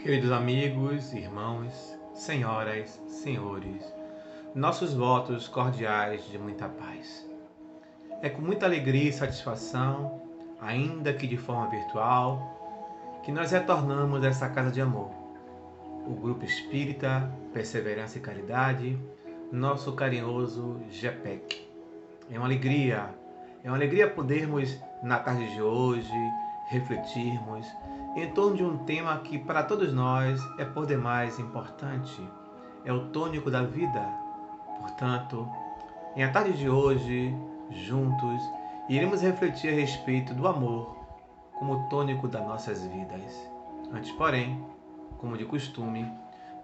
Queridos amigos, irmãos, senhoras, senhores, nossos votos cordiais de muita paz. É com muita alegria e satisfação, ainda que de forma virtual, que nós retornamos a essa casa de amor, o Grupo Espírita Perseverança e Caridade, nosso carinhoso GEPEC. É uma alegria podermos, na tarde de hoje, refletirmos em torno de um tema que para todos nós é por demais importante. É o tônico da vida. Portanto, em a tarde de hoje, juntos, iremos refletir a respeito do amor como tônico das nossas vidas. Antes, porém, como de costume,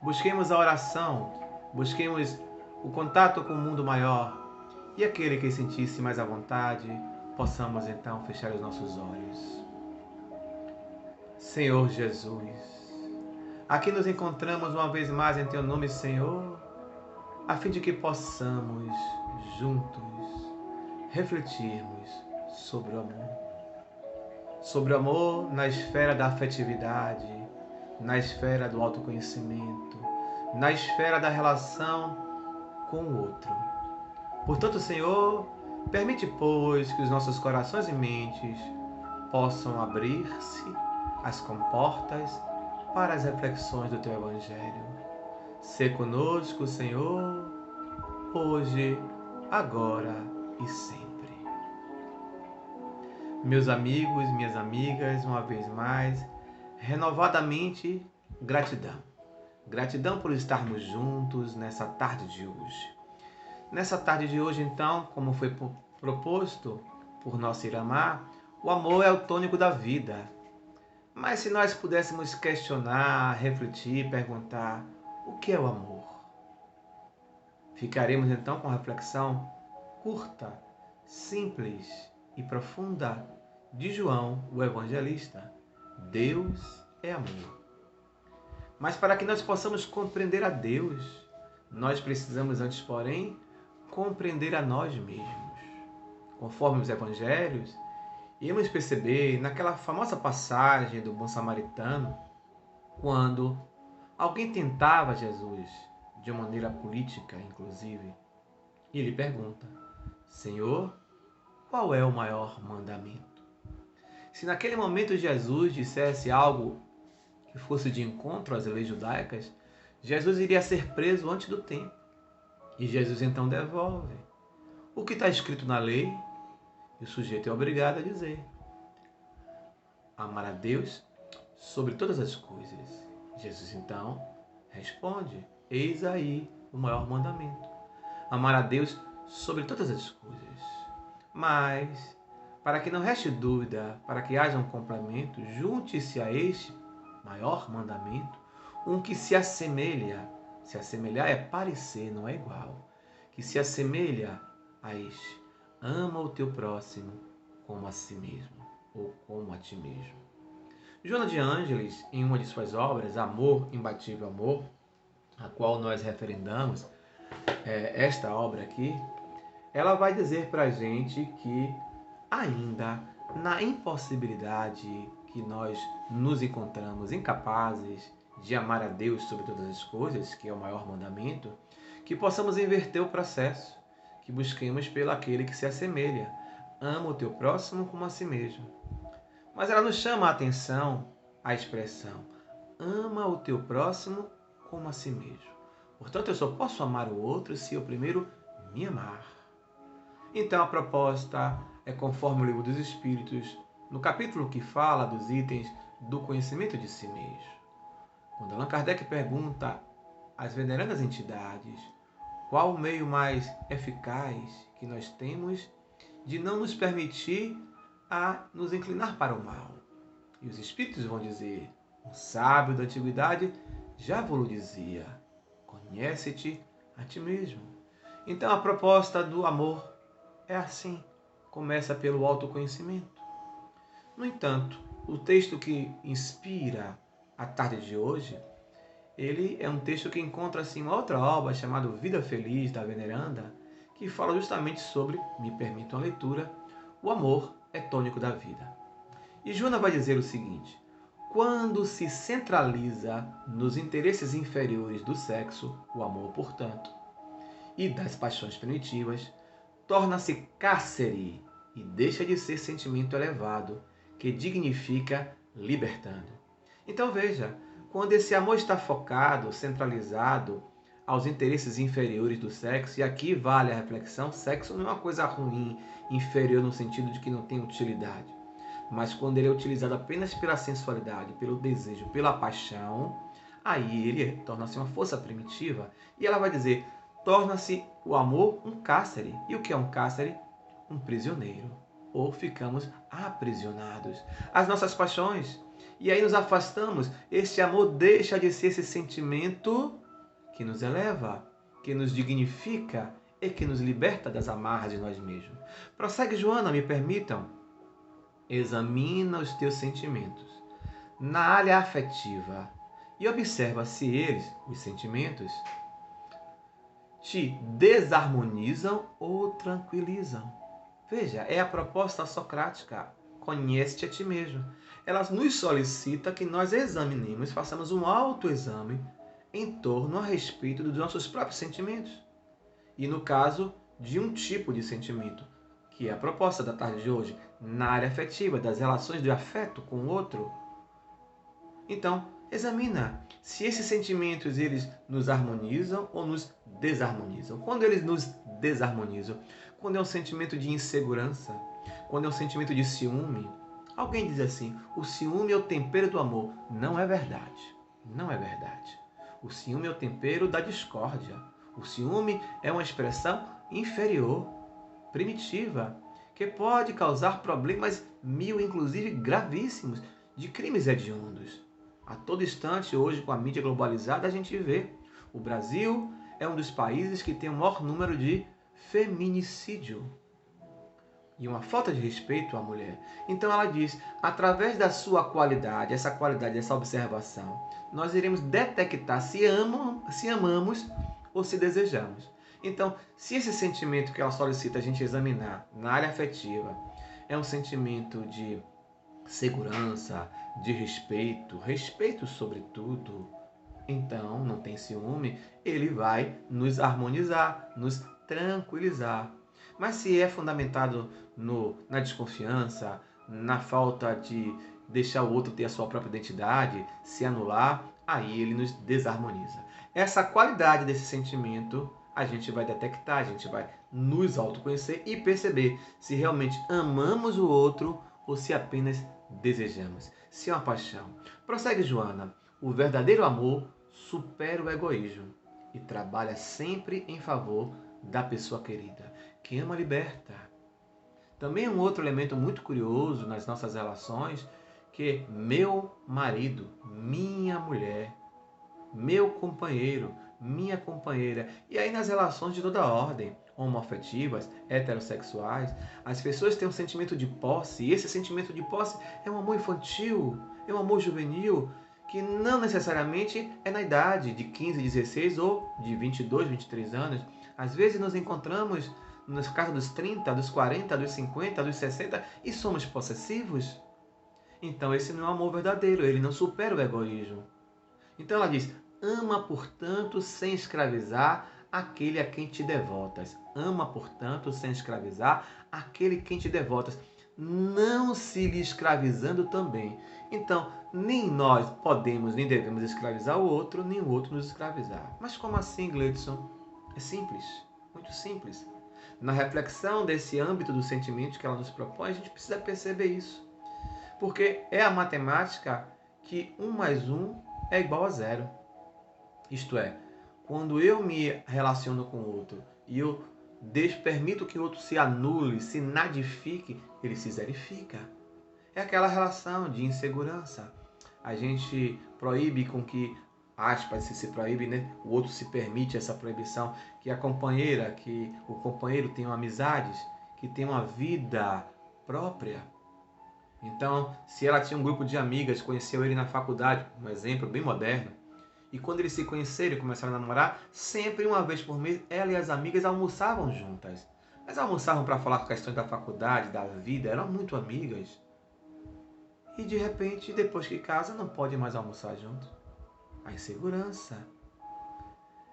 busquemos a oração, busquemos o contato com o mundo maior, e aquele que sentisse mais à vontade, possamos então fechar os nossos olhos. Senhor Jesus, aqui nos encontramos uma vez mais em Teu nome, Senhor, a fim de que possamos, juntos, refletirmos sobre o amor. Sobre o amor na esfera da afetividade, na esfera do autoconhecimento, na esfera da relação com o outro. Portanto, Senhor, permite, pois, que os nossos corações e mentes possam abrir-se as comportas para as reflexões do Teu Evangelho. Sê conosco, Senhor, hoje, agora e sempre. Meus amigos, minhas amigas, uma vez mais, renovadamente, gratidão. Gratidão por estarmos juntos nessa tarde de hoje. Nessa tarde de hoje, então, como foi proposto por nosso Iramar, o amor é o tônico da vida. Mas se nós pudéssemos questionar, refletir, perguntar, o que é o amor? Ficaremos então com a reflexão curta, simples e profunda de João, o evangelista. Deus é amor. Mas para que nós possamos compreender a Deus, nós precisamos antes, porém, compreender a nós mesmos. Conforme os evangelhos, iremos perceber naquela famosa passagem do bom samaritano, quando alguém tentava Jesus, de uma maneira política, inclusive, e ele pergunta: Senhor, qual é o maior mandamento? Se naquele momento Jesus dissesse algo que fosse de encontro às leis judaicas, Jesus iria ser preso antes do tempo. E Jesus então devolve o que está escrito na lei, e o sujeito é obrigado a dizer: amar a Deus sobre todas as coisas. Jesus então responde: eis aí o maior mandamento. Amar a Deus sobre todas as coisas. Mas, para que não reste dúvida, para que haja um complemento, junte-se a este maior mandamento um que se assemelha. Se assemelhar é parecer, não é igual. Que se assemelha a este: ama o teu próximo como a si mesmo, ou como a ti mesmo. Joana de Ângeles, em uma de suas obras, Amor, Imbatível Amor, a qual nós referendamos, esta obra aqui, ela vai dizer para a gente que ainda na impossibilidade que nós nos encontramos incapazes de amar a Deus sobre todas as coisas, que é o maior mandamento, que possamos inverter o processo, que busquemos pelo aquele que se assemelha. Ama o teu próximo como a si mesmo. Mas ela nos chama a atenção a expressão: ama o teu próximo como a si mesmo. Portanto, eu só posso amar o outro se eu primeiro me amar. Então a proposta é conforme o Livro dos Espíritos, no capítulo que fala dos itens do conhecimento de si mesmo. Quando Allan Kardec pergunta às venerandas entidades qual o meio mais eficaz que nós temos de não nos permitir a nos inclinar para o mal. E os Espíritos vão dizer: um sábio da antiguidade já vos dizia, conhece-te a ti mesmo. Então a proposta do amor é assim, começa pelo autoconhecimento. No entanto, o texto que inspira a tarde de hoje, ele é um texto que encontra assim uma outra obra chamada Vida Feliz, da veneranda, que fala justamente sobre, me permitam a leitura, o amor é tônico da vida. E Joana vai dizer o seguinte: Quando se centraliza nos interesses inferiores do sexo, o amor, portanto, e das paixões primitivas, torna-se cárcere e deixa de ser sentimento elevado, que dignifica libertando. Então veja, quando esse amor está focado, centralizado aos interesses inferiores do sexo, e aqui vale a reflexão, sexo não é uma coisa ruim, inferior no sentido de que não tem utilidade. Mas quando ele é utilizado apenas pela sensualidade, pelo desejo, pela paixão, aí ele torna-se uma força primitiva. E ela vai dizer, torna-se o amor um cárcere. E o que é um cárcere? Um prisioneiro. Ou ficamos aprisionados às nossas paixões. E aí nos afastamos. Este amor deixa de ser esse sentimento que nos eleva, que nos dignifica e que nos liberta das amarras de nós mesmos. Prossegue, Joana, me permitam. Examina os teus sentimentos na área afetiva e observa se eles, os sentimentos, te desarmonizam ou tranquilizam. Veja, é a proposta socrática. Conhece-te a ti mesmo. Ela nos solicita que nós examinemos, façamos um autoexame em torno a respeito dos nossos próprios sentimentos. E no caso de um tipo de sentimento, que é a proposta da tarde de hoje, na área afetiva, das relações de afeto com o outro. Então, examina se esses sentimentos eles nos harmonizam ou nos desarmonizam. Quando eles nos desarmonizam, quando é um sentimento de insegurança, quando é um sentimento de ciúme, alguém diz assim, o ciúme é o tempero do amor. Não é verdade. Não é verdade. O ciúme é o tempero da discórdia. O ciúme é uma expressão inferior, primitiva, que pode causar problemas inclusive gravíssimos, de crimes hediondos. A todo instante, hoje, com a mídia globalizada, a gente vê. O Brasil é um dos países que tem o maior número de feminicídio. E uma falta de respeito à mulher. Então ela diz, através da sua qualidade, essa observação, nós iremos detectar se amamos ou se desejamos. Então, se esse sentimento que ela solicita a gente examinar na área afetiva é um sentimento de segurança, de respeito sobretudo, então não tem ciúme, ele vai nos harmonizar, nos tranquilizar. Mas se é fundamentado na desconfiança, na falta de deixar o outro ter a sua própria identidade, se anular, aí ele nos desarmoniza. Essa qualidade desse sentimento a gente vai detectar, a gente vai nos autoconhecer e perceber se realmente amamos o outro ou se apenas desejamos. Se é uma paixão. Prossegue, Joana. O verdadeiro amor supera o egoísmo e trabalha sempre em favor da pessoa querida. Quem ama liberta. Também um outro elemento muito curioso nas nossas relações, que é meu marido, minha mulher, meu companheiro, minha companheira. E aí nas relações de toda ordem, homoafetivas, heterossexuais, as pessoas têm um sentimento de posse, e esse sentimento de posse é um amor infantil, é um amor juvenil, que não necessariamente é na idade de 15, 16 ou de 22, 23 anos. Às vezes nos encontramos nas casas dos 30, dos 40, dos 50, dos 60 e somos possessivos. Então esse não é um amor verdadeiro, ele não supera o egoísmo. Então ela diz, ama, portanto, sem escravizar aquele a quem te devotas. Ama, portanto, sem escravizar aquele a quem te devotas. Não se lhe escravizando também. Então, nem nós podemos nem devemos escravizar o outro, nem o outro nos escravizar. Mas como assim, Gleidson? É simples, muito simples. Na reflexão desse âmbito dos sentimentos que ela nos propõe, a gente precisa perceber isso. Porque é a matemática que 1 mais 1 é igual a 0. Isto é, quando eu me relaciono com o outro e eu permito que o outro se anule, se nadifique, ele se zerifica. É aquela relação de insegurança. A gente proíbe com que, aspas, se proíbe, né? O outro se permite essa proibição, que a companheira, que o companheiro tenha amizades, que tenha uma vida própria. Então, se ela tinha um grupo de amigas, conheceu ele na faculdade, um exemplo bem moderno, e quando eles se conheceram e começaram a namorar, sempre uma vez por mês, ela e as amigas almoçavam juntas. Mas almoçavam para falar questões da faculdade, da vida, eram muito amigas. e de repente, depois que casa, não pode mais almoçar junto. A insegurança.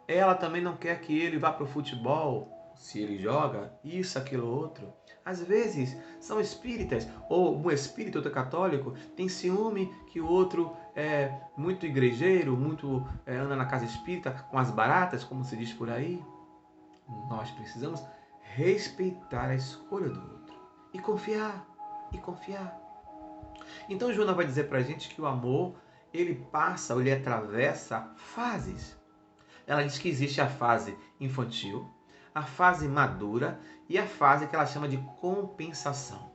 Ela também não quer que ele vá para o futebol, se ele joga, isso, aquilo, outro. Às vezes, são espíritas, ou um espírito, outro católico, tem ciúme que o outro é muito igrejeiro, muito anda na casa espírita, com as baratas, como se diz por aí. Nós precisamos respeitar a escolha do outro. E confiar, e confiar. Então, Joana vai dizer para a gente que o amor, ele passa, ele atravessa fases. Ela diz que existe a fase infantil, a fase madura e a fase que ela chama de compensação.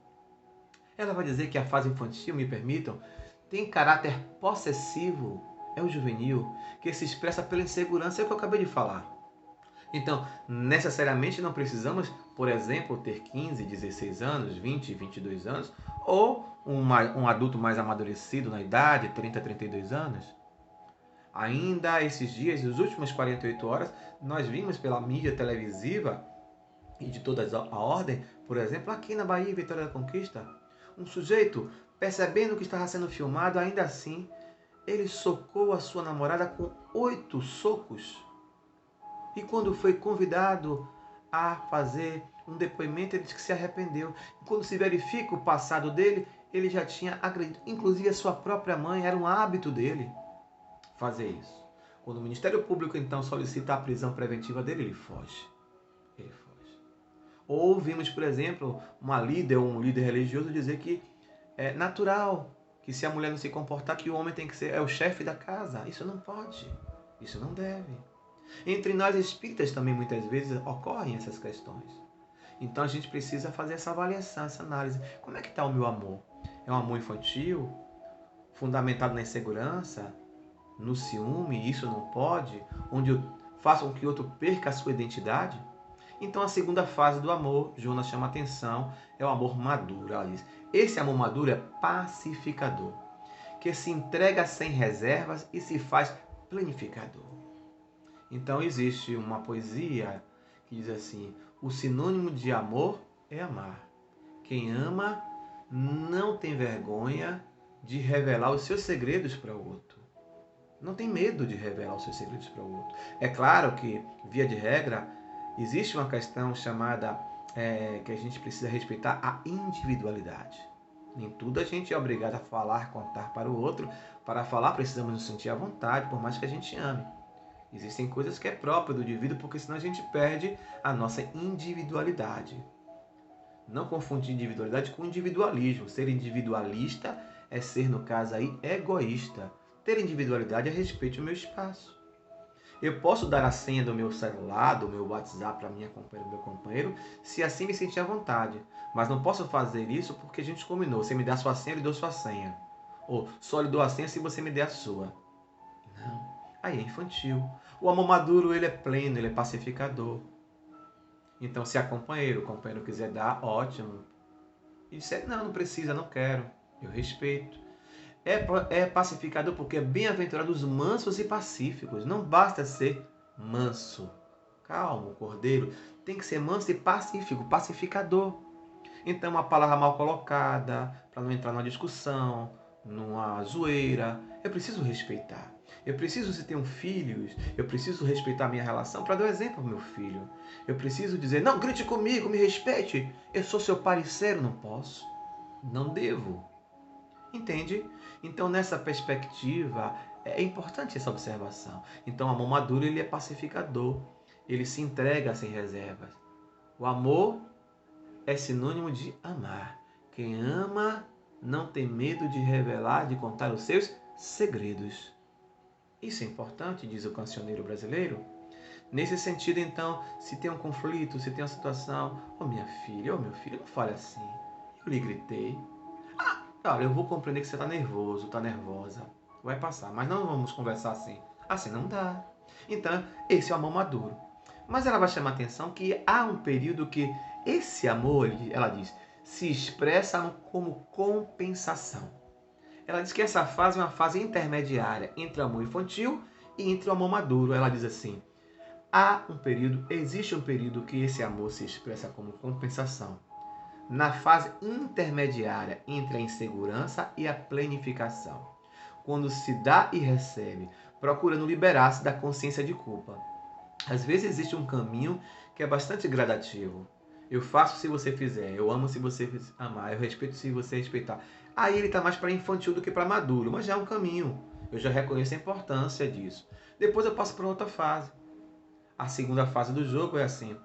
Ela vai dizer que a fase infantil, me permitam, tem caráter possessivo, é o juvenil, que se expressa pela insegurança, é o que eu acabei de falar. Então, necessariamente não precisamos, por exemplo, ter 15, 16 anos, 20, 22 anos, ou um adulto mais amadurecido na idade, 30, 32 anos. Ainda esses dias, nas últimas 48 horas, nós vimos pela mídia televisiva e de toda a ordem, por exemplo, aqui na Bahia, Vitória da Conquista, um sujeito, percebendo que estava sendo filmado, ainda assim, ele socou a sua namorada com 8 socos. E quando foi convidado a fazer um depoimento, ele disse que se arrependeu. E quando se verifica o passado dele, ele já tinha agredido, inclusive a sua própria mãe, era um hábito dele fazer isso. Quando o Ministério Público então solicita a prisão preventiva dele, ele foge. Ele foge. Ou vimos, por exemplo, uma líder ou um líder religioso dizer que é natural que se a mulher não se comportar, que o homem tem que ser o chefe da casa. Isso não pode. Isso não deve. Entre nós espíritas também muitas vezes ocorrem essas questões. Então a gente precisa fazer essa avaliação, essa análise. Como é que está o meu amor? É um amor infantil? Fundamentado na insegurança? No ciúme, isso não pode, onde eu faço com que o outro perca a sua identidade. Então a segunda fase do amor, Jonas chama a atenção, é o amor maduro. Ela diz, esse amor maduro é pacificador, que se entrega sem reservas e se faz planificador. Então existe uma poesia que diz assim, o sinônimo de amor é amar. Quem ama não tem vergonha de revelar os seus segredos para o outro. Não tem medo de revelar os seus segredos para o outro. É claro que, via de regra, existe uma questão chamada, que a gente precisa respeitar a individualidade. Nem tudo a gente é obrigado a falar, contar para o outro. Para falar, precisamos nos sentir à vontade, por mais que a gente ame. Existem coisas que é próprio do indivíduo, porque senão a gente perde a nossa individualidade. Não confundir individualidade com individualismo. Ser individualista é ser, no caso aí, egoísta. Ter individualidade é respeito ao meu espaço. Eu posso dar a senha do meu celular, do meu WhatsApp para minha companheira, meu companheiro, se assim me sentir à vontade. Mas não posso fazer isso porque a gente combinou. Você me dá a sua senha, eu lhe dou a sua senha. Ou só lhe dou a senha se você me der a sua. Não. Aí é infantil. O amor maduro, ele é pleno, ele é pacificador. Então, se o companheiro quiser dar, ótimo. E disser, não precisa, não quero. Eu respeito. É pacificador porque é bem-aventurado os mansos e pacíficos. Não basta ser manso. Calmo, cordeiro. Tem que ser manso e pacífico, pacificador. Então, uma palavra mal colocada, para não entrar numa discussão, numa zoeira, eu preciso respeitar. Eu preciso, se tenho filhos, eu preciso respeitar a minha relação para dar um exemplo ao meu filho. Eu preciso dizer, não grite comigo, me respeite. Eu sou seu parceiro, não posso. Não devo. Entende? Então, nessa perspectiva, é importante essa observação. Então, o amor maduro, ele é pacificador. Ele se entrega sem reservas. O amor é sinônimo de amar. Quem ama não tem medo de revelar, de contar os seus segredos. Isso é importante, diz o cancioneiro brasileiro. Nesse sentido, então, se tem um conflito, se tem uma situação, minha filha, meu filho, não fale assim. Eu lhe gritei. Olha, eu vou compreender que você está nervoso, está nervosa. Vai passar, mas não vamos conversar assim. Assim não dá. Então, esse é o amor maduro. Mas ela vai chamar a atenção que há um período que esse amor, ela diz, se expressa como compensação. Ela diz que essa fase é uma fase intermediária entre o amor infantil e entre o amor maduro. Ela diz assim, existe um período que esse amor se expressa como compensação. na fase intermediária entre a insegurança e a planificação, quando se dá e recebe, procurando liberar-se da consciência de culpa. Às vezes existe um caminho que é bastante gradativo. Eu faço se você fizer, eu amo se você amar, eu respeito se você respeitar. Aí ele está mais para infantil do que para maduro, mas já é um caminho. Eu já reconheço a importância disso. Depois eu passo para outra fase. A segunda fase do jogo é assim: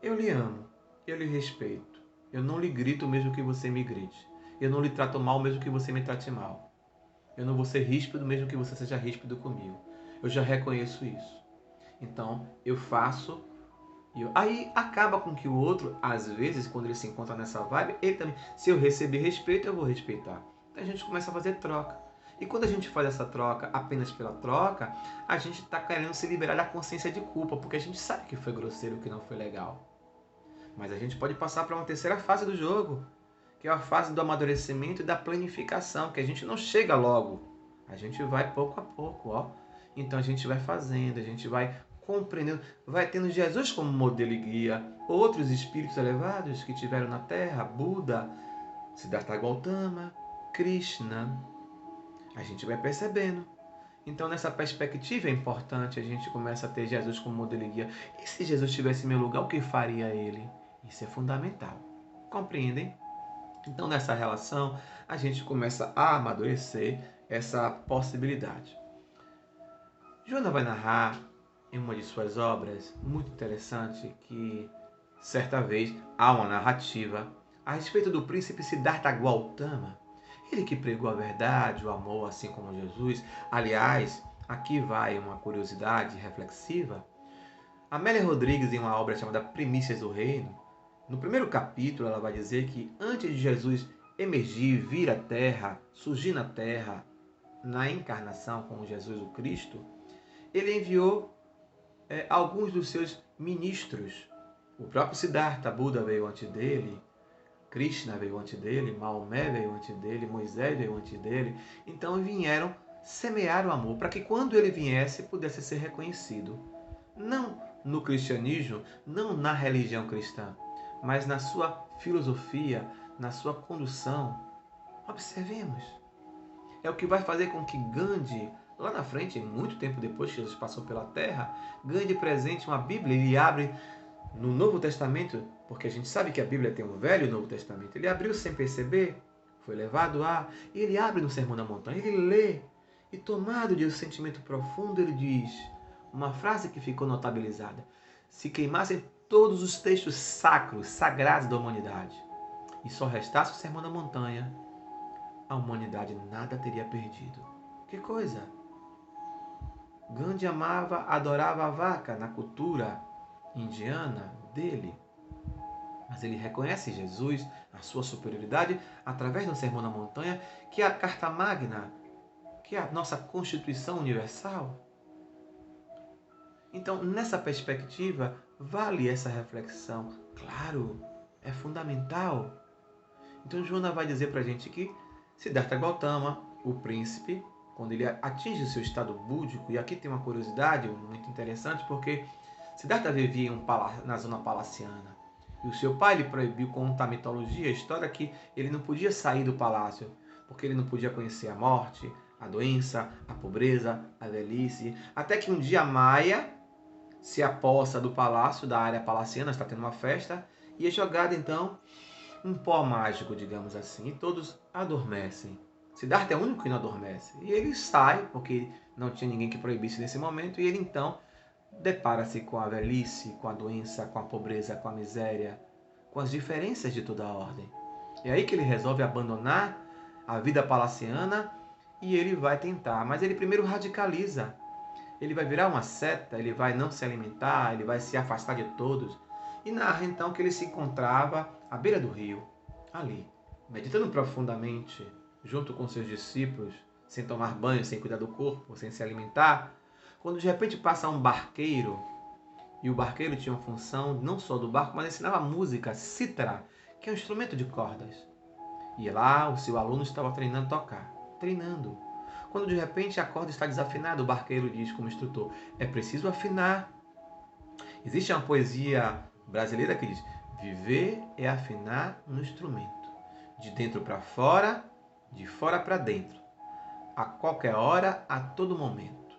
eu lhe amo, eu lhe respeito, eu não lhe grito mesmo que você me grite, eu não lhe trato mal mesmo que você me trate mal, eu não vou ser ríspido mesmo que você seja ríspido comigo. Eu já reconheço isso. Então eu faço. Aí acaba com que o outro, às vezes, quando ele se encontra nessa vibe, ele também, se eu receber respeito, eu vou respeitar. Então a gente começa a fazer troca. E quando a gente faz essa troca apenas pela troca, a gente está querendo se liberar da consciência de culpa, porque a gente sabe que foi grosseiro, que não foi legal. Mas a gente pode passar para uma terceira fase do jogo, que é a fase do amadurecimento e da planificação, que a gente não chega logo. A gente vai pouco a pouco, ó. Então a gente vai fazendo, a gente vai compreendendo, vai tendo Jesus como modelo e guia, outros espíritos elevados que tiveram na Terra, Buda, Siddhartha Gautama, Krishna. A gente vai percebendo. Então, nessa perspectiva é importante a gente começa a ter Jesus como modelo e guia. E se Jesus estivesse em meu lugar, o que faria ele? Isso é fundamental. Compreendem? Então, nessa relação, a gente começa a amadurecer essa possibilidade. Joana vai narrar em uma de suas obras, muito interessante, que certa vez há uma narrativa a respeito do príncipe Siddhartha Gautama, ele que pregou a verdade, o amor, assim como Jesus. Aliás, aqui vai uma curiosidade reflexiva. Amélia Rodrigues, em uma obra chamada Primícias do Reino, no primeiro capítulo ela vai dizer que antes de Jesus emergir, vir à Terra, surgir na Terra, na encarnação como Jesus o Cristo, ele enviou alguns dos seus ministros. O próprio Siddhartha, Buda veio antes dele, Krishna veio antes dele, Maomé veio antes dele, Moisés veio antes dele. Então vieram semear o amor para que quando ele viesse pudesse ser reconhecido. Não no cristianismo, não na religião cristã, mas na sua filosofia, na sua condução. Observemos. É o que vai fazer com que Gandhi, lá na frente, muito tempo depois que Jesus passou pela Terra, Gandhi presente uma Bíblia, ele abre no Novo Testamento, porque a gente sabe que a Bíblia tem um Velho e um Novo Testamento. Ele abriu sem perceber, foi levado a... E ele abre no Sermão da Montanha, ele lê, e tomado de um sentimento profundo, ele diz uma frase que ficou notabilizada: se queimassem todos os textos sacros, sagrados da humanidade, e só restasse o Sermão da Montanha, a humanidade nada teria perdido. Que coisa! Gandhi amava, adorava a vaca na cultura indiana dele. Mas ele reconhece Jesus, a sua superioridade, através do Sermão da Montanha, que é a Carta Magna, que é a nossa Constituição Universal. Então, nessa perspectiva, vale essa reflexão. Claro, é fundamental. Então, Joana vai dizer para a gente que Siddhartha Gautama, o príncipe, quando ele atinge o seu estado búdico, e aqui tem uma curiosidade muito interessante, porque Siddhartha vivia na zona palaciana. E o seu pai lhe proibiu, conta a mitologia, a história, que ele não podia sair do palácio, porque ele não podia conhecer a morte, a doença, a pobreza, a velhice. Até que um dia Maia se aposta do palácio, da área palaciana, está tendo uma festa, e é jogado então um pó mágico, digamos assim, e todos adormecem. Siddhartha é o único que não adormece. E ele sai, porque não tinha ninguém que proibisse nesse momento, e ele então depara-se com a velhice, com a doença, com a pobreza, com a miséria, com as diferenças de toda a ordem. É aí que ele resolve abandonar a vida palaciana e ele vai tentar. Mas ele primeiro radicaliza. Ele vai virar uma seta, ele vai não se alimentar, ele vai se afastar de todos. E narra então que ele se encontrava à beira do rio, ali, meditando profundamente, junto com seus discípulos, sem tomar banho, sem cuidar do corpo, sem se alimentar, quando de repente passa um barqueiro, e o barqueiro tinha uma função não só do barco, mas ensinava música, cítara, que é um instrumento de cordas. E lá o seu aluno estava treinando a tocar, treinando. Quando de repente a corda está desafinada, o barqueiro diz como instrutor: é preciso afinar. Existe uma poesia brasileira que diz: Viver é afinar um instrumento, de dentro para fora, de fora para dentro, a qualquer hora, a todo momento.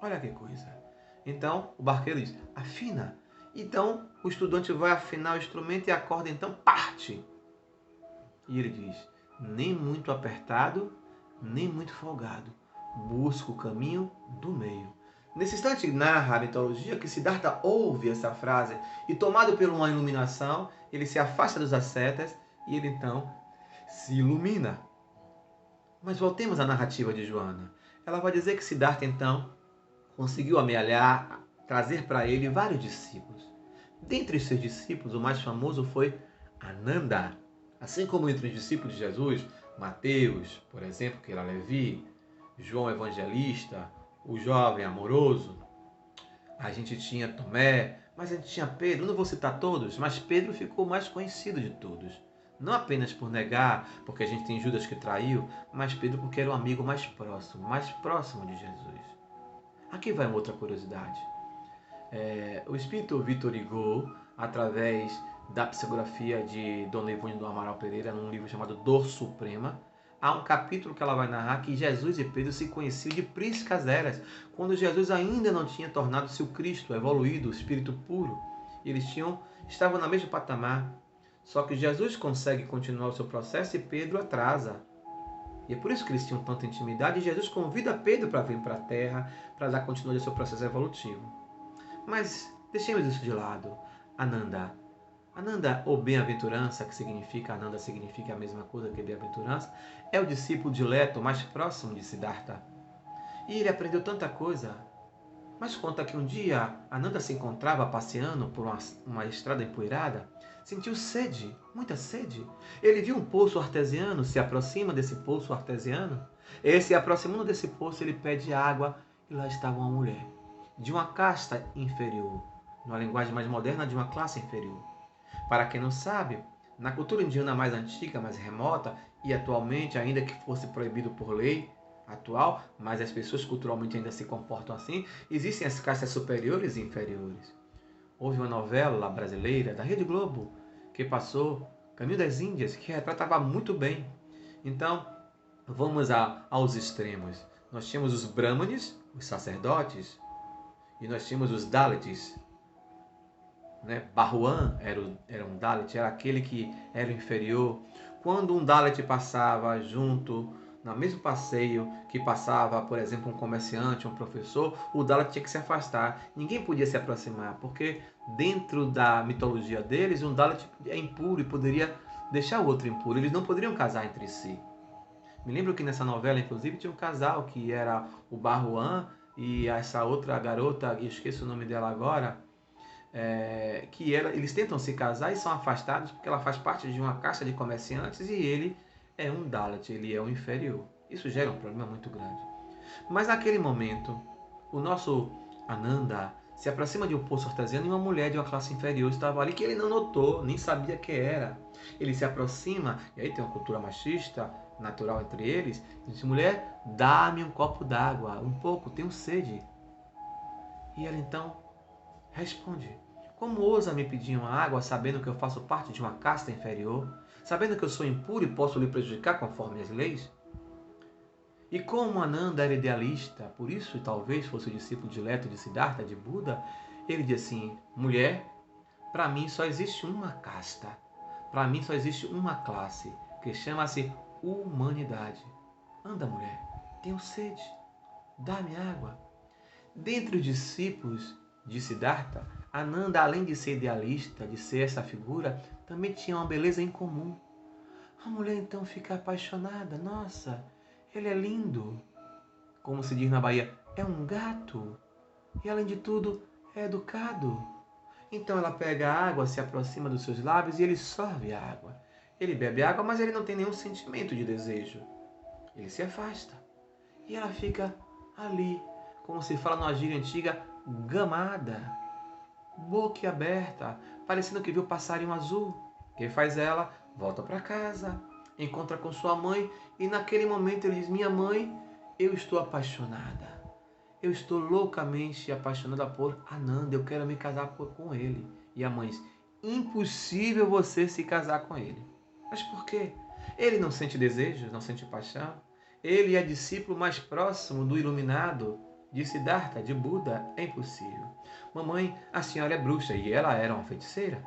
Olha que coisa. Então, o barqueiro diz, afina. Então, o estudante vai afinar o instrumento e a corda então parte. E ele diz, nem muito apertado, nem muito folgado. Busca o caminho do meio. Nesse instante narra a mitologia que Siddhartha ouve essa frase e, tomado por uma iluminação, ele se afasta dos ascetas e ele então se ilumina. Mas voltemos à narrativa de Joana. Ela vai dizer que Siddhartha então conseguiu amealhar, trazer para ele vários discípulos. Dentre os seus discípulos, o mais famoso foi Ananda. Assim como entre os discípulos de Jesus, Mateus, por exemplo, que era Levi, João Evangelista, o jovem amoroso, a gente tinha Tomé, mas a gente tinha Pedro, não vou citar todos, mas Pedro ficou mais conhecido de todos. Não apenas por negar, porque a gente tem Judas que traiu, mas Pedro porque era o amigo mais próximo de Jesus. Aqui vai uma outra curiosidade. O espírito Vitor Hugo, através da psicografia de Dona Ivone do Amaral Pereira, num livro chamado Dor Suprema, há um capítulo que ela vai narrar que Jesus e Pedro se conheciam de príncipes eras, quando Jesus ainda não tinha tornado-se o Cristo, evoluído, o Espírito puro. Eles estavam no mesmo patamar. Só que Jesus consegue continuar o seu processo e Pedro atrasa. E é por isso que eles tinham tanta intimidade e Jesus convida Pedro para vir para a Terra para dar continuidade ao seu processo evolutivo. Mas deixemos isso de lado. Ananda. Ananda, ou bem-aventurança, que significa, Ananda significa a mesma coisa que bem-aventurança, é o discípulo dileto mais próximo de Siddhartha. E ele aprendeu tanta coisa. Mas conta que um dia Ananda se encontrava passeando por uma estrada empoeirada, sentiu sede, muita sede. Ele viu um poço artesiano, se aproxima desse poço artesiano. E se aproximando desse poço, ele pede água e lá estava uma mulher, de uma casta inferior, numa linguagem mais moderna, de uma classe inferior. Para quem não sabe, na cultura indiana mais antiga, mais remota, e atualmente, ainda que fosse proibido por lei atual, mas as pessoas culturalmente ainda se comportam assim, existem as castas superiores e inferiores. Houve uma novela brasileira da Rede Globo que passou, Caminho das Índias, que retratava muito bem. Então, vamos aos extremos. Nós tínhamos os brahmanes, os sacerdotes, e nós tínhamos os dalits. Barruan era um dalit, era aquele que era inferior. Quando um dalit passava junto, no mesmo passeio que passava, por exemplo, um comerciante, um professor, o dalit tinha que se afastar. Ninguém podia se aproximar, porque dentro da mitologia deles, um dalit é impuro e poderia deixar o outro impuro. Eles não poderiam casar entre si. Me lembro que nessa novela, inclusive, tinha um casal que era o Barruan e essa outra garota, eu esqueço o nome dela agora, eles tentam se casar e são afastados porque ela faz parte de uma casta de comerciantes e ele é um Dalit, ele é um inferior. Isso gera um problema muito grande. Mas naquele momento, o nosso Ananda se aproxima de um poço artesiano e uma mulher de uma classe inferior estava ali que ele não notou, nem sabia que era. Ele se aproxima, e aí tem uma cultura machista natural entre eles, e diz, mulher, dá-me um copo d'água, um pouco, tenho sede. E ela então responde, como ousa me pedir uma água sabendo que eu faço parte de uma casta inferior, sabendo que eu sou impuro e posso lhe prejudicar conforme as leis? E como Ananda era idealista, por isso talvez fosse o discípulo dileto de Siddhartha, de Buda, ele diz assim, mulher, para mim só existe uma casta, para mim só existe uma classe, que chama-se humanidade. Anda, mulher, tenho sede, dá-me água. Dentre os discípulos de Siddhartha, Ananda, além de ser idealista, de ser essa figura, também tinha uma beleza em comum. A mulher então fica apaixonada. Nossa, ele é lindo. Como se diz na Bahia, é um gato. E além de tudo, é educado. Então ela pega a água, se aproxima dos seus lábios e ele sorve a água. Ele bebe água, mas ele não tem nenhum sentimento de desejo. Ele se afasta. E ela fica ali, como se fala numa gíria antiga, gamada, boca aberta, parecendo que viu passarinho azul. O que faz ela? Volta para casa, encontra com sua mãe e naquele momento ele diz, minha mãe, eu estou apaixonada. Eu estou loucamente apaixonada por Ananda, eu quero me casar com ele. E a mãe diz, impossível você se casar com ele. Mas por quê? Ele não sente desejo, não sente paixão. Ele é discípulo mais próximo do iluminado de Siddhartha, de Buda. É impossível. Mamãe, a senhora é bruxa e ela era uma feiticeira.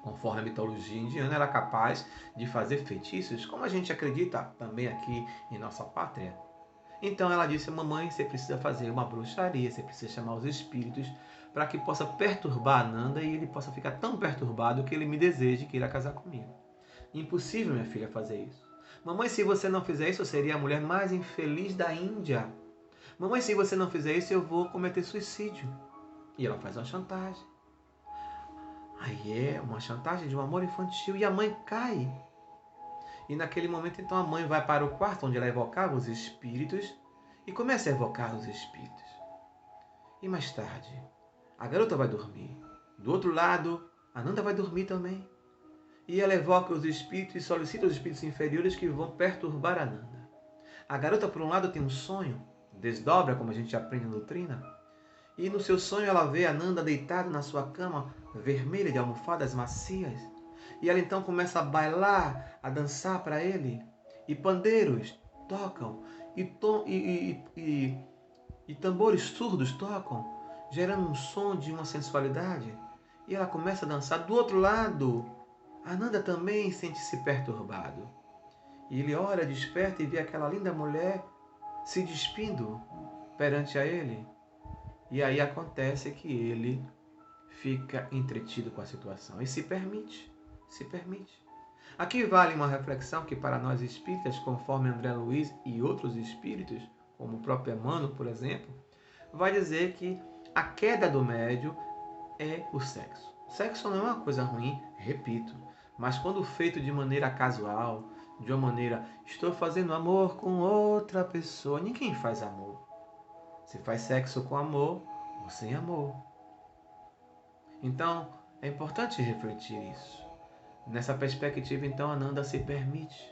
Conforme a mitologia indiana, ela é capaz de fazer feitiços, como a gente acredita também aqui em nossa pátria. Então ela disse: mamãe, você precisa fazer uma bruxaria, você precisa chamar os espíritos para que possa perturbar Ananda e ele possa ficar tão perturbado que ele me deseje que irá casar comigo. Impossível, minha filha, fazer isso. Mamãe, se você não fizer isso, eu seria a mulher mais infeliz da Índia. Mamãe, se você não fizer isso, eu vou cometer suicídio. E ela faz uma chantagem. Aí é uma chantagem de um amor infantil e a mãe cai. E naquele momento, então, a mãe vai para o quarto onde ela evocava os espíritos e começa a evocar os espíritos. E mais tarde, a garota vai dormir. Do outro lado, Ananda vai dormir também. E ela evoca os espíritos e solicita os espíritos inferiores que vão perturbar Ananda. A garota, por um lado, tem um sonho, desdobra, como a gente aprende na doutrina, e no seu sonho ela vê Ananda deitado na sua cama vermelha de almofadas macias. E ela então começa a bailar, a dançar para ele. E pandeiros tocam, e tambores surdos tocam, gerando um som de uma sensualidade. E ela começa a dançar. Do outro lado, Ananda também sente-se perturbado. E ele ora, desperta e vê aquela linda mulher se despindo perante a ele. E aí acontece que ele fica entretido com a situação e se permite. Aqui vale uma reflexão que para nós espíritas, conforme André Luiz e outros espíritos, como o próprio Emmanuel, por exemplo, vai dizer que a queda do médio é o sexo. O sexo não é uma coisa ruim, repito, mas quando feito de maneira casual, de uma maneira, estou fazendo amor com outra pessoa, ninguém faz amor. Se faz sexo com amor ou sem amor. Então, é importante refletir isso. Nessa perspectiva, então, Ananda se permite.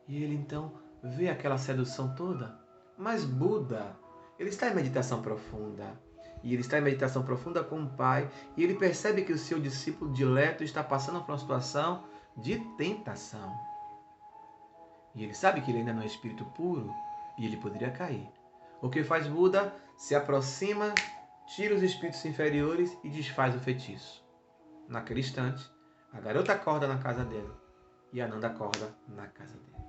E ele, então, vê aquela sedução toda. Mas Buda, ele está em meditação profunda. E ele está em meditação profunda com o Pai. E ele percebe que o seu discípulo dileto está passando por uma situação de tentação. E ele sabe que ele ainda não é espírito puro. E ele poderia cair. O que faz Buda? Se aproxima, tira os espíritos inferiores e desfaz o feitiço. Naquele instante, a garota acorda na casa dela e Ananda acorda na casa dele.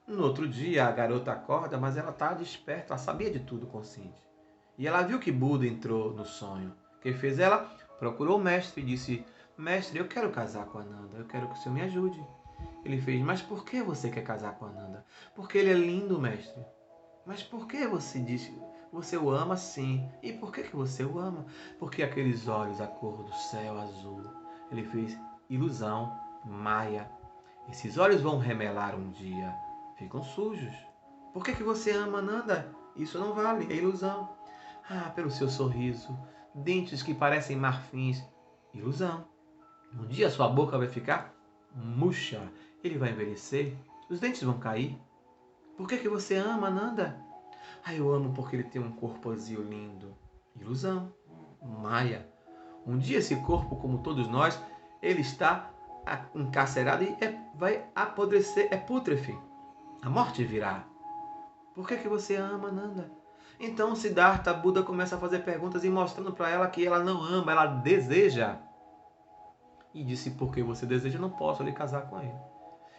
No outro dia, a garota acorda, mas ela está desperta, ela sabia de tudo, consciente. E ela viu que Buda entrou no sonho. O que fez ela? Procurou o mestre e disse: mestre, eu quero casar com Ananda, eu quero que o senhor me ajude. Ele fez: mas por que você quer casar com Ananda? Porque ele é lindo, mestre. Mas por que você disse? Você o ama, sim. E por que você o ama? Porque aqueles olhos, a cor do céu azul, ele fez ilusão, maia. Esses olhos vão remelar um dia, ficam sujos. Por que você ama Ananda? Isso não vale, é ilusão. Ah, pelo seu sorriso, dentes que parecem marfins, ilusão. Um dia sua boca vai ficar murcha, ele vai envelhecer, os dentes vão cair. Por que você ama Ananda? Ah, eu amo porque ele tem um corpozinho lindo. Ilusão, maia. Um dia esse corpo, como todos nós, ele está encarcerado e vai apodrecer, é pútrefo. A morte virá. Por que você ama Ananda? Então Siddhartha, Buda começa a fazer perguntas e mostrando para ela que ela não ama, ela deseja. E disse: por que você deseja? Eu não posso lhe casar com ele.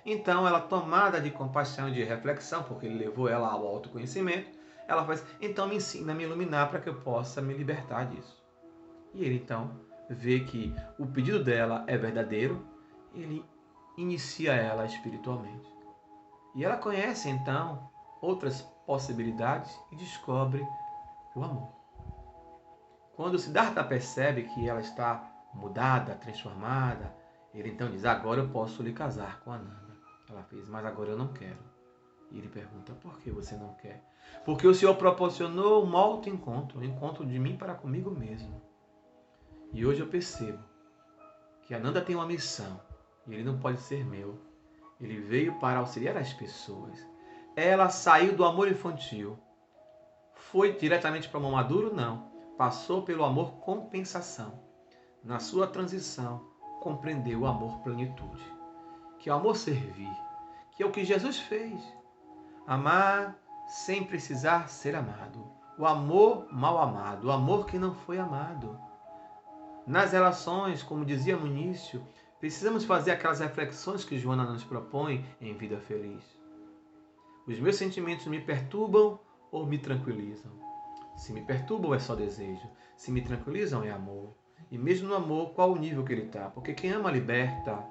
Então ela, tomada de compaixão e de reflexão, porque ele levou ela ao autoconhecimento, ela faz: então me ensina a me iluminar para que eu possa me libertar disso. E ele então vê que o pedido dela é verdadeiro, ele inicia ela espiritualmente. E ela conhece então outras possibilidades e descobre o amor. Quando Siddhartha percebe que ela está mudada, transformada, ele então diz: agora eu posso lhe casar com Ananda. Ela fez: mas agora eu não quero. E ele pergunta: por que você não quer? Porque o Senhor proporcionou um alto encontro, um encontro de mim para comigo mesmo. E hoje eu percebo que Ananda tem uma missão e ele não pode ser meu. Ele veio para auxiliar as pessoas. Ela saiu do amor infantil. Foi diretamente para o amor maduro? Não. Passou pelo amor compensação. na sua transição, compreender o amor plenitude, que é o amor servir, que é o que Jesus fez. Amar sem precisar ser amado. O amor mal amado, o amor que não foi amado. Nas relações, como dizia no início, precisamos fazer aquelas reflexões que Joana nos propõe em Vida Feliz. Os meus sentimentos me perturbam ou me tranquilizam? Se me perturbam é só desejo, se me tranquilizam é amor. E mesmo no amor, qual o nível que ele está? Porque quem ama liberta.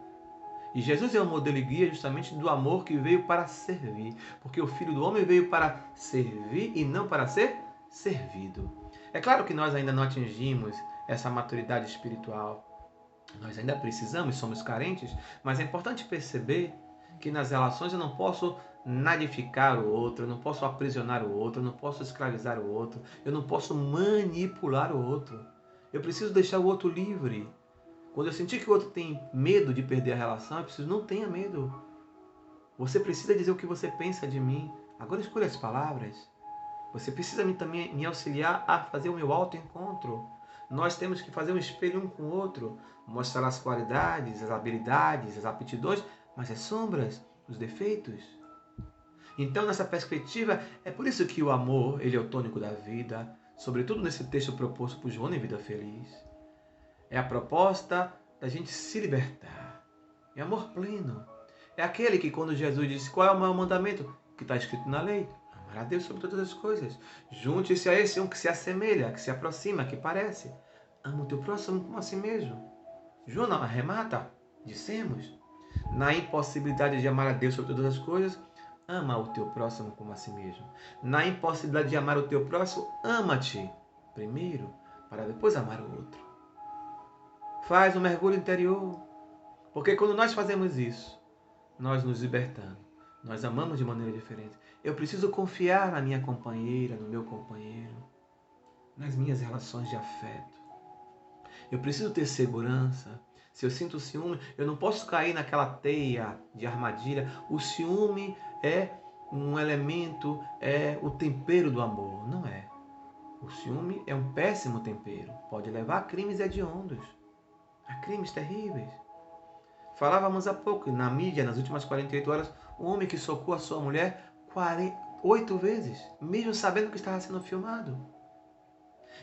E Jesus é o modelo e guia justamente do amor que veio para servir. Porque o Filho do Homem veio para servir e não para ser servido. É claro que nós ainda não atingimos essa maturidade espiritual. Nós ainda precisamos, somos carentes, mas é importante perceber que nas relações eu não posso nadificar o outro, eu não posso aprisionar o outro, eu não posso escravizar o outro, eu não posso manipular o outro. Eu preciso deixar o outro livre. Quando eu sentir que o outro tem medo de perder a relação, eu preciso, não tenha medo. Você precisa dizer o que você pensa de mim. Agora escolha as palavras. Você precisa também me auxiliar a fazer o meu autoencontro. Nós temos que fazer um espelho um com o outro, mostrar as qualidades, as habilidades, as aptidões, mas as sombras, os defeitos. Então, nessa perspectiva, é por isso que o amor, ele é o tônico da vida, sobretudo nesse texto proposto por Joana em Vida Feliz. É a proposta da gente se libertar. É amor pleno. É aquele que quando Jesus disse qual é o maior mandamento, que está escrito na lei, amar a Deus sobre todas as coisas. Junte-se a esse um que se assemelha, que se aproxima, que parece. Ama o teu próximo como a si mesmo. Joana arremata, dissemos, na impossibilidade de amar a Deus sobre todas as coisas, ama o teu próximo como a si mesmo. Na impossibilidade de amar o teu próximo, ama-te primeiro, para depois amar o outro. Faz um mergulho interior, porque quando nós fazemos isso, nós nos libertamos, nós amamos de maneira diferente. Eu preciso confiar na minha companheira, no meu companheiro, nas minhas relações de afeto. Eu preciso ter segurança. Se eu sinto ciúme, eu não posso cair naquela teia de armadilha. O ciúme é um elemento, é o tempero do amor. Não é. O ciúme é um péssimo tempero. Pode levar a crimes hediondos, a crimes terríveis. Falávamos há pouco, na mídia, nas últimas 48 horas, um homem que socou a sua mulher 8 vezes, mesmo sabendo que estava sendo filmado.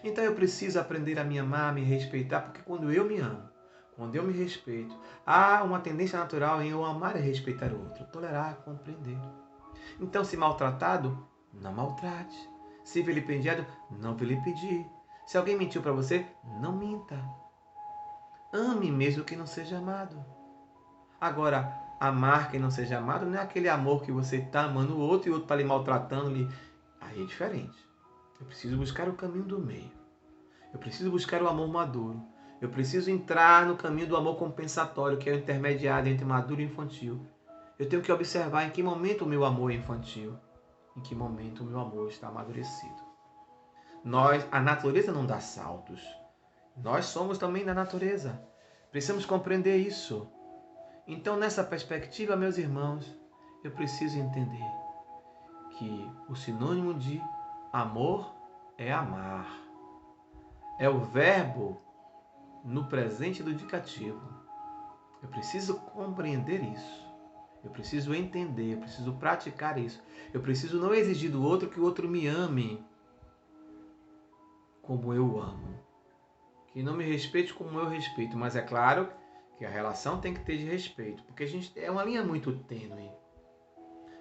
Então eu preciso aprender a me amar, a me respeitar, porque quando eu me amo, quando eu me respeito, há uma tendência natural em eu amar e respeitar o outro, tolerar, compreender. Então, se maltratado, não maltrate. Se vilipendiado, não vilipendie. Se alguém mentiu para você, não minta. Ame mesmo que não seja amado. Agora, amar quem não seja amado não é aquele amor que você está amando o outro e o outro está lhe maltratando. Aí é diferente. Eu preciso buscar o caminho do meio. Eu preciso buscar o amor maduro. Eu preciso entrar no caminho do amor compensatório, que é o intermediário entre maduro e infantil. Eu tenho que observar em que momento o meu amor é infantil, em que momento o meu amor está amadurecido. A natureza não dá saltos. Nós somos também da natureza. Precisamos compreender isso. Então, nessa perspectiva, meus irmãos, eu preciso entender que o sinônimo de amor é amar. É o verbo no presente do indicativo. Eu preciso compreender isso. Eu preciso entender, eu preciso praticar isso. Eu preciso não exigir do outro que o outro me ame como eu amo. Que não me respeite como eu respeito. Mas é claro que a relação tem que ter de respeito. Porque a gente é uma linha muito tênue.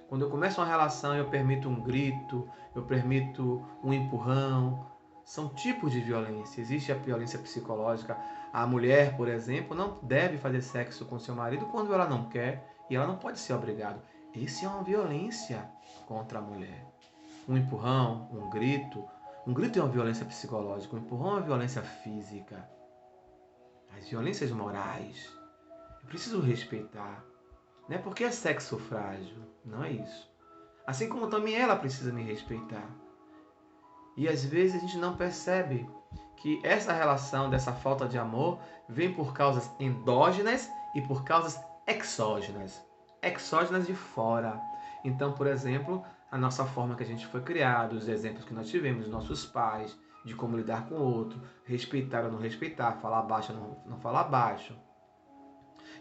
Quando eu começo uma relação, eu permito um grito, eu permito um empurrão. São tipos de violência. Existe a violência psicológica. A mulher, por exemplo, não deve fazer sexo com seu marido quando ela não quer e ela não pode ser obrigada. Isso é uma violência contra a mulher. Um empurrão, um grito. Um grito é uma violência psicológica, um empurrão é uma violência física. As violências morais. Eu preciso respeitar. Não é porque é sexo frágil, não é isso. Assim como também ela precisa me respeitar. E às vezes a gente não percebe que essa relação, dessa falta de amor, vem por causas endógenas e por causas exógenas. Exógenas de fora. Então, por exemplo, a nossa forma que a gente foi criado, os exemplos que nós tivemos, nossos pais, de como lidar com o outro, respeitar ou não respeitar, falar baixo ou não falar baixo,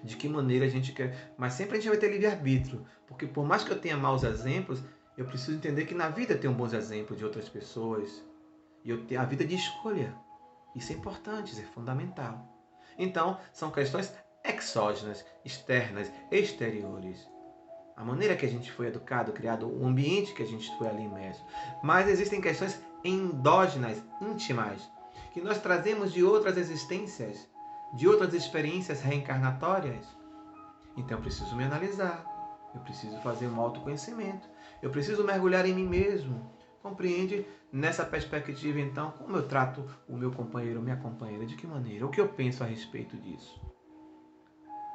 de que maneira a gente quer. Mas sempre a gente vai ter livre-arbítrio, porque por mais que eu tenha maus exemplos, eu preciso entender que na vida tem bons exemplos de outras pessoas, e eu tenho a vida de escolha. Isso é importante, isso é fundamental. Então, são questões exógenas, externas, exteriores. A maneira que a gente foi educado, criado, o ambiente que a gente foi ali imerso. Mas existem questões endógenas, íntimas, que nós trazemos de outras existências, de outras experiências reencarnatórias. Então eu preciso me analisar, eu preciso fazer um autoconhecimento, eu preciso mergulhar em mim mesmo. Compreende? Nessa perspectiva, então, como eu trato o meu companheiro, minha companheira, de que maneira? O que eu penso a respeito disso?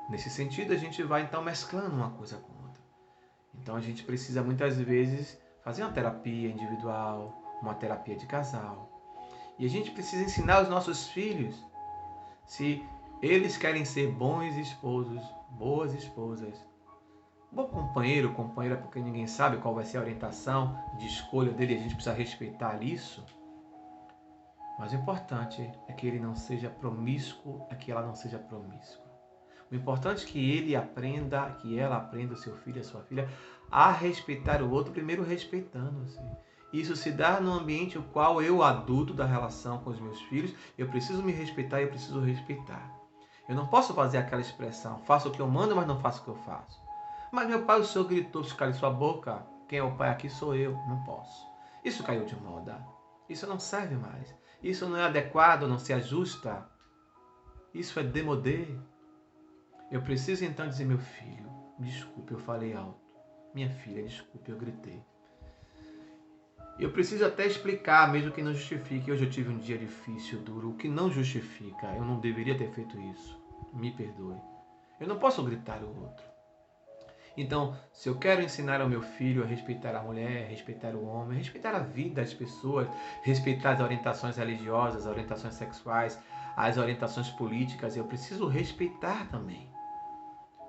Nesse sentido, a gente vai, então, mesclando uma coisa com outra. Então, a gente precisa, muitas vezes, fazer uma terapia individual, uma terapia de casal. E a gente precisa ensinar os nossos filhos, se eles querem ser bons esposos, boas esposas, bom companheiro, companheira, porque ninguém sabe qual vai ser a orientação de escolha dele, a gente precisa respeitar isso. Mas o importante é que ele não seja promíscuo, é que ela não seja promíscua. O importante é que ele aprenda, que ela aprenda, o seu filho, a sua filha, a respeitar o outro, primeiro respeitando-se. Isso se dá no ambiente no qual eu, adulto da relação com os meus filhos, eu preciso me respeitar e eu preciso respeitar. Eu não posso fazer aquela expressão, faço o que eu mando, mas não faço o que eu faço. Mas meu pai, o senhor gritou, se cale sua boca, quem é o pai aqui sou eu, não posso. Isso caiu de moda. Isso não serve mais. Isso não é adequado, não se ajusta. Isso é demodé. Eu preciso então dizer, meu filho, desculpe, eu falei alto. Minha filha, desculpe, eu gritei. Eu preciso até explicar, mesmo que não justifique. Hoje eu tive um dia difícil, duro, o que não justifica. Eu não deveria ter feito isso. Me perdoe. Eu não posso gritar o outro. Então, se eu quero ensinar ao meu filho a respeitar a mulher, respeitar o homem, respeitar a vida das pessoas, respeitar as orientações religiosas, as orientações sexuais, as orientações políticas, eu preciso respeitar também,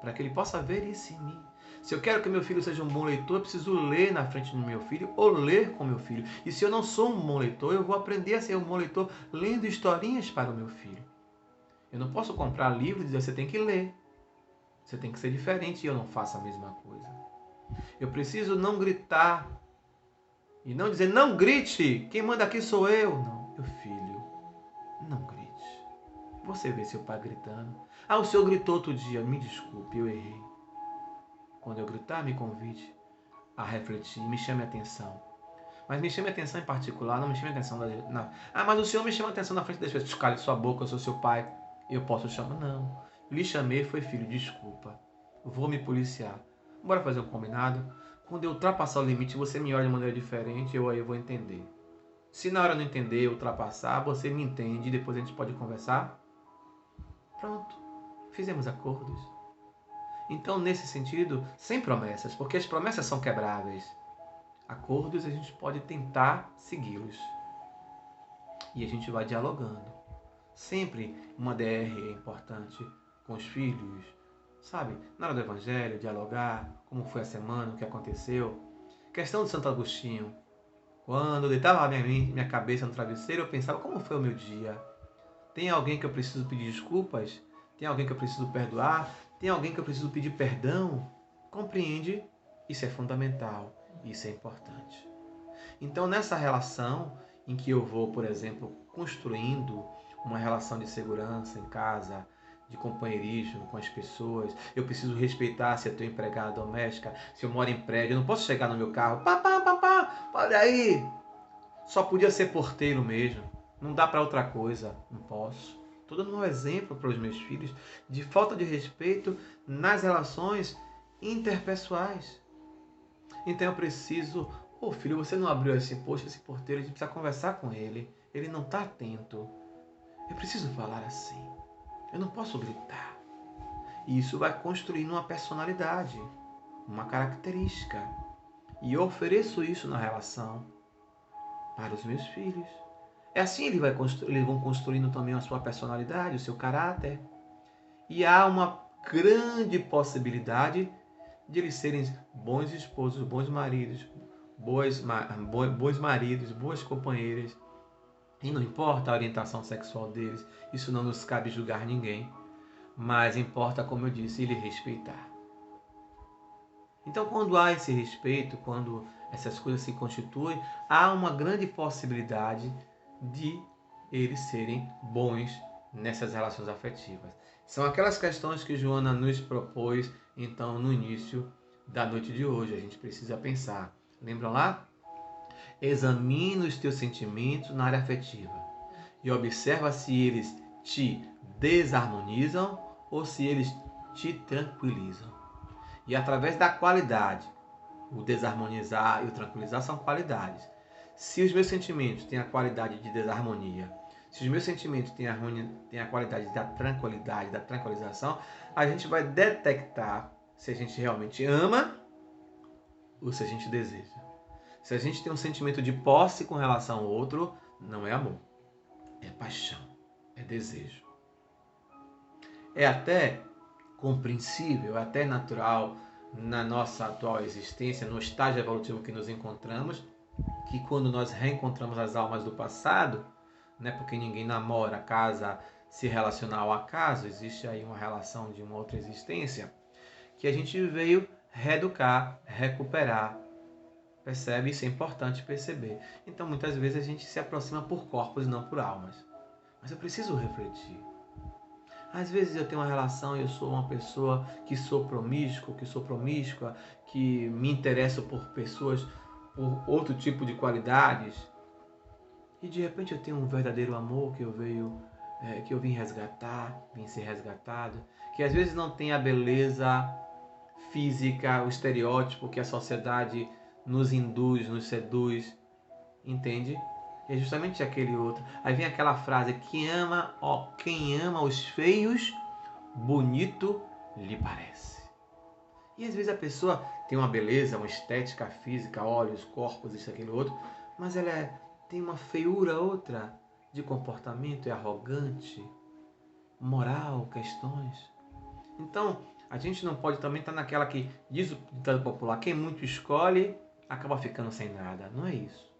para que ele possa ver isso em mim. Se eu quero que meu filho seja um bom leitor, eu preciso ler na frente do meu filho ou ler com meu filho. E se eu não sou um bom leitor, eu vou aprender a ser um bom leitor lendo historinhas para o meu filho. Eu não posso comprar livro e dizer, você tem que ler. Você tem que ser diferente e eu não faço a mesma coisa. Eu preciso não gritar e não dizer, não grite, quem manda aqui sou eu. Não, meu filho, não grite. Você vê seu pai gritando. Ah, o senhor gritou outro dia, me desculpe, eu errei. Quando eu gritar, me convide a refletir, me chame a atenção. Mas me chame a atenção em particular, não me chame a atenção Ah, mas o senhor me chama a atenção na frente das pessoas. Cale sua boca, eu sou seu pai. Eu posso chamar? Não. Lhe chamei, foi filho, desculpa. Vou me policiar. Bora fazer um combinado? Quando eu ultrapassar o limite, você me olha de maneira diferente, eu vou entender. Se na hora não entender, ultrapassar, você me entende e depois a gente pode conversar? Pronto. Fizemos acordos. Então, nesse sentido, sem promessas, porque as promessas são quebráveis. Acordos a gente pode tentar segui-los. E a gente vai dialogando. Sempre uma DR é importante com os filhos, sabe? Na hora do Evangelho, dialogar, como foi a semana, o que aconteceu. Questão de Santo Agostinho. Quando eu deitava minha cabeça no travesseiro, eu pensava, como foi o meu dia? Tem alguém que eu preciso pedir desculpas? Tem alguém que eu preciso perdoar? Tem alguém que eu preciso pedir perdão? Compreende? Isso é fundamental, isso é importante. Então, nessa relação em que eu vou, por exemplo, construindo uma relação de segurança em casa, de companheirismo com as pessoas, eu preciso respeitar se eu estou empregada doméstica, se eu moro em prédio, eu não posso chegar no meu carro, papá, olha aí, só podia ser porteiro mesmo, não dá para outra coisa, não posso. Estou dando um exemplo para os meus filhos de falta de respeito nas relações interpessoais. Então eu preciso, filho, você não abriu esse porteiro, a gente precisa conversar com ele, ele não está atento. Eu preciso falar assim, eu não posso gritar. E isso vai construindo uma personalidade, uma característica. E eu ofereço isso na relação para os meus filhos. É assim eles vão construindo também a sua personalidade, o seu caráter. E há uma grande possibilidade de eles serem bons esposos, bons maridos, bons maridos, boas companheiras. E não importa a orientação sexual deles, isso não nos cabe julgar ninguém, mas importa, como eu disse, ele respeitar. Então, quando há esse respeito, quando essas coisas se constituem, há uma grande possibilidade de eles serem bons nessas relações afetivas. São aquelas questões que Joana nos propôs, então, no início da noite de hoje. A gente precisa pensar. Lembram lá? Examina os teus sentimentos na área afetiva e observa se eles te desarmonizam ou se eles te tranquilizam. E através da qualidade, o desarmonizar e o tranquilizar são qualidades. Se os meus sentimentos têm a qualidade de desarmonia, se os meus sentimentos têm a qualidade da tranquilidade, da tranquilização, a gente vai detectar se a gente realmente ama ou se a gente deseja. Se a gente tem um sentimento de posse com relação ao outro, não é amor, é paixão, é desejo. É até compreensível, é até natural na nossa atual existência, no estágio evolutivo que nos encontramos, que quando nós reencontramos as almas do passado, né, porque ninguém namora, casa, se relaciona ao acaso, existe aí uma relação de uma outra existência, que a gente veio reeducar, recuperar. Percebe? Isso é importante perceber. Então, muitas vezes a gente se aproxima por corpos e não por almas. Mas eu preciso refletir. Às vezes eu tenho uma relação e eu sou uma pessoa que sou promíscuo, que sou promíscua, que me interesso por pessoas por outro tipo de qualidades. E de repente eu tenho um verdadeiro amor que eu vim resgatar, vim ser resgatado, que às vezes não tem a beleza física, o estereótipo que a sociedade nos induz, nos seduz, entende? É justamente aquele outro. Aí vem aquela frase: quem ama os feios, bonito lhe parece. E às vezes a pessoa tem uma beleza, uma estética física, olhos, corpos, isso, aquilo, outro, mas ela tem uma feiura outra de comportamento, é arrogante, moral, questões. Então, a gente não pode também estar naquela que diz o ditado popular: quem muito escolhe acaba ficando sem nada. Não é isso.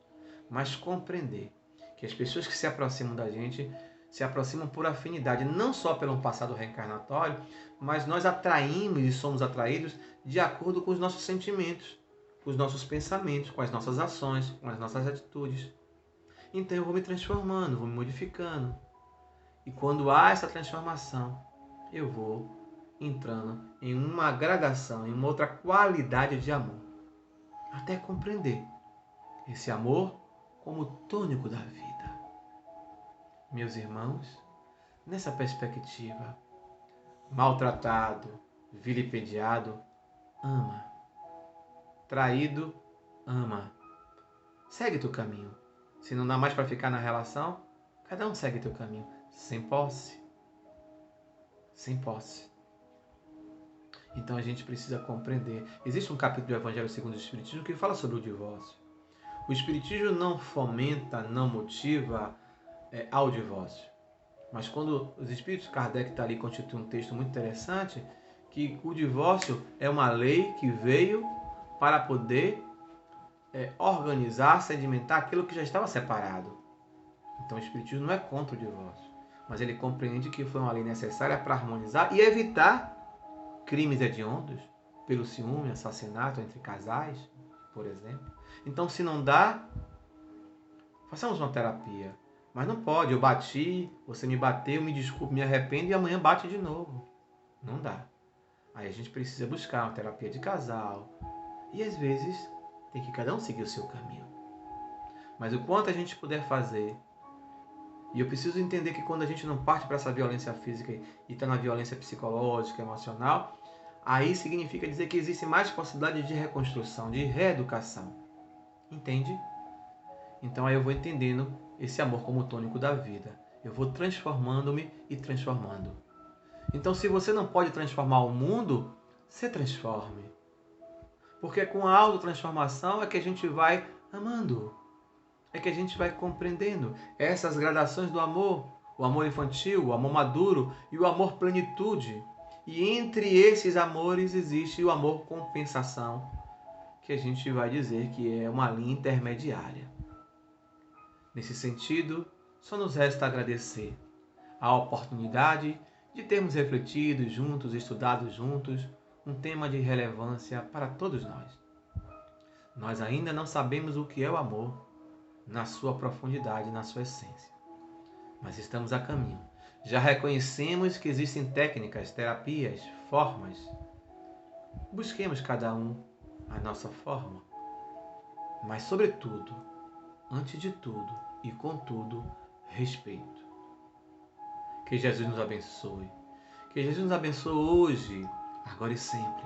Mas compreender que as pessoas que se aproximam da gente se aproximam por afinidade, não só pelo passado reencarnatório, mas nós atraímos e somos atraídos de acordo com os nossos sentimentos, com os nossos pensamentos, com as nossas ações, com as nossas atitudes. Então eu vou me transformando, vou me modificando. E quando há essa transformação, eu vou entrando em uma gradação, em uma outra qualidade de amor. Até compreender esse amor como tônico da vida. Meus irmãos, nessa perspectiva, maltratado, vilipendiado, ama. Traído, ama. Segue teu caminho. Se não dá mais para ficar na relação, cada um segue teu caminho. Sem posse. Sem posse. Então a gente precisa compreender. Existe um capítulo do Evangelho segundo o Espiritismo que fala sobre o divórcio. O Espiritismo não fomenta, não motiva ao divórcio. Mas quando os Espíritos, Kardec está ali, constitui um texto muito interessante, que o divórcio é uma lei que veio para poder organizar, sedimentar aquilo que já estava separado. Então o Espiritismo não é contra o divórcio, mas ele compreende que foi uma lei necessária para harmonizar e evitar crimes hediondos pelo ciúme, assassinato entre casais, por exemplo. Então, se não dá, façamos uma terapia. Mas não pode, eu bati, você me bateu, me desculpe, me arrependo e amanhã bate de novo. Não dá. Aí a gente precisa buscar uma terapia de casal. E às vezes tem que cada um seguir o seu caminho. Mas o quanto a gente puder fazer. E eu preciso entender que quando a gente não parte para essa violência física e está na violência psicológica, emocional, aí significa dizer que existe mais possibilidade de reconstrução, de reeducação. Entende? Então aí eu vou entendendo esse amor como tônico da vida. Eu vou transformando-me e transformando. Então se você não pode transformar o mundo, se transforme. Porque com a autotransformação é que a gente vai amando. É que a gente vai compreendendo essas gradações do amor. O amor infantil, o amor maduro e o amor plenitude. E entre esses amores existe o amor compensação, que a gente vai dizer que é uma linha intermediária. Nesse sentido, só nos resta agradecer a oportunidade de termos refletido juntos, estudado juntos, um tema de relevância para todos nós. Nós ainda não sabemos o que é o amor na sua profundidade, na sua essência, mas estamos a caminho. Já reconhecemos que existem técnicas, terapias, formas. Busquemos cada um a nossa forma, mas sobretudo, antes de tudo e contudo, respeito. Que Jesus nos abençoe. Que Jesus nos abençoe hoje, agora e sempre.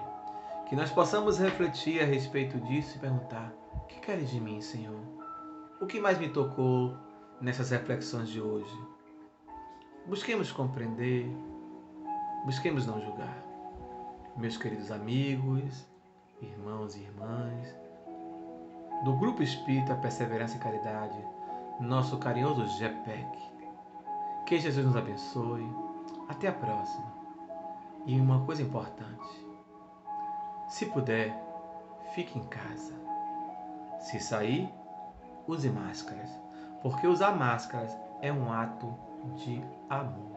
Que nós possamos refletir a respeito disso e perguntar: o que queres de mim, Senhor? O que mais me tocou nessas reflexões de hoje? Busquemos compreender, busquemos não julgar. Meus queridos amigos, irmãos e irmãs, do Grupo Espírita Perseverança e Caridade, nosso carinhoso GEPEC. Que Jesus nos abençoe. Até a próxima. E uma coisa importante: se puder, fique em casa. Se sair, use máscaras, porque usar máscaras é um ato de amor.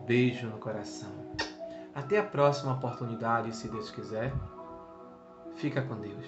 Beijo no coração. Até a próxima oportunidade, se Deus quiser. Fica com Deus.